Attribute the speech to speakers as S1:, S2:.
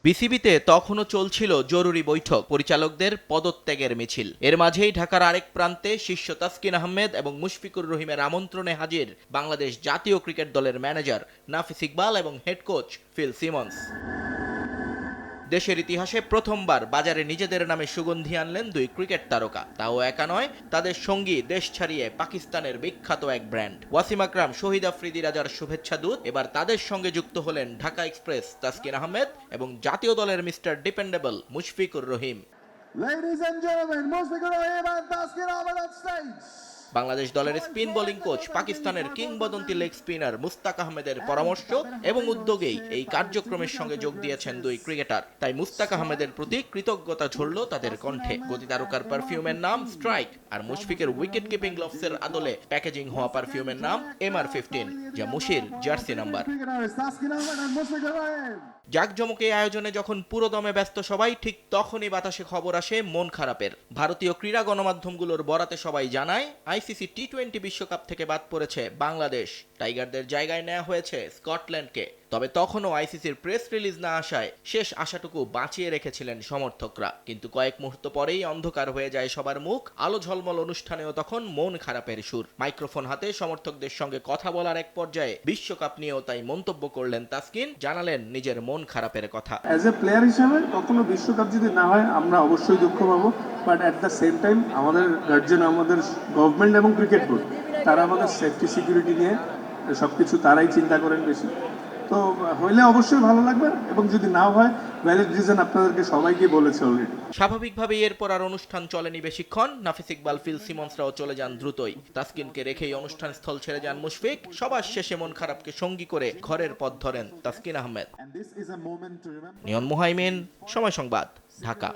S1: বিসিবিতে তখনও চলছিল জরুরি বৈঠক, পরিচালকদের পদত্যাগের মিছিল। এর মাঝেই ঢাকার আরেক প্রান্তে শিষ্য তাসকিন আহমেদ এবং মুশফিকুর রহিমের আমন্ত্রণে হাজির বাংলাদেশ জাতীয় ক্রিকেট দলের ম্যানেজার নাফিস ইকবাল এবং হেড কোচ ফিল সিমন্স। দেশের ইতিহাসে প্রথমবার বাজারে নিজেদের নামে সুগন্ধি আনলেন দুই ক্রিকেট তারকা। তাও একা নয়, তাদের সঙ্গী দেশ ছাড়িয়ে পাকিস্তানের বিখ্যাত এক ব্র্যান্ড। ওয়াসিম আকরাম, শহীদ আফ্রিদি রাজার শুভেচ্ছা দূত। এবার তাদের সঙ্গে যুক্ত হলেন ঢাকা এক্সপ্রেস তাসকিন আহমেদ এবং জাতীয় দলের মিস্টার ডিপেন্ডেবল মুশফিকুর রহিম। বাংলাদেশ দলের স্পিন বোলিং কোচ, পাকিস্তানের কিংবদন্তি লেগ স্পিনার মুস্তাক আহমেদের পরামর্শ এবং উদ্যোগেই এই কার্যক্রমের সঙ্গে যোগ দিয়েছেন দুই ক্রিকেটার। তাই মুস্তাক আহমেদের প্রতি কৃতজ্ঞতা ঝরল তাদের কণ্ঠে। গতি তারকার পারফিউমের নাম স্ট্রাইক, আর মুশফিকের উইকেট কিপিং গ্লোভসের আদলে প্যাকেজিং হওয়া পারফিউমের নাম MR15, যা মুশির জার্সি নাম্বার। জাঁকজমক এই আয়োজনে যখন পুরোদমে ব্যস্ত সবাই, ঠিক তখনই বাতাসে খবর আসে মন খারাপের। ভারতীয় ক্রীড়া গণমাধ্যমগুলোর বরাতে সবাই জানায়, আইসিসি টি20 বিশ্বকাপ থেকে বাদ পড়েছে বাংলাদেশ। টাইগারদের জায়গায় নেওয়া হয়েছে স্কটল্যান্ডকে। তবে তখনও আইসিসির প্রেস রিলিজ না আসায় শেষ আশাটুকু বাঁচিয়ে রেখেছিলেন সমর্থকরা। কিন্তু কয়েক মুহূর্ত পরেই অন্ধকার হয়ে যায় সবার মুখ। আলো ঝলমল অনুষ্ঠানেও তখন মন খারাপের সুর। মাইক্রোফোন হাতে সমর্থকদের সঙ্গে কথা বলার এক পর্যায়ে বিশ্বকাপ নিয়েও তাই মন্তব্য করলেন তাসকিন, জানালেন নিজের মন খারাপের কথা।
S2: অ্যাজ এ প্লেয়ার হিসেবে কখনো বিশ্বকাপ যদি না হয় আমরা অবশ্যই দুঃখ পাবো, but at the same time আমাদের গার্জিয়ান, আমাদের গভর্নমেন্ট এবং ক্রিকেট বোর্ড, তারা আমাদের সেফটি সিকিউরিটি নিয়ে সবকিছু তারাই চিন্তা করেন বেশি। তো হইলে অবশ্যই ভালো লাগবে, এবং যদি নাও হয় ভ্যালিড রিজন আপনাদেরকে সবাইকে বলেছে অলরেডি।
S1: স্বাভাবিকভাবেই এরপর আর অনুষ্ঠান চলেনি বেশিক্ষণ। নাফিস ইকবাল, ফিল সিমন্সরাও চলে যান দ্রুতই। তাসকিনকে রেখেই অনুষ্ঠান স্থল ছেড়ে যান মুশফিক। সবার শেষে মন খারাপকে সঙ্গী করে ঘরের পথ ধরেন তাসকিন আহমেদ। নিয়ন মুহাইমিন, সময় সংবাদ, ঢাকা।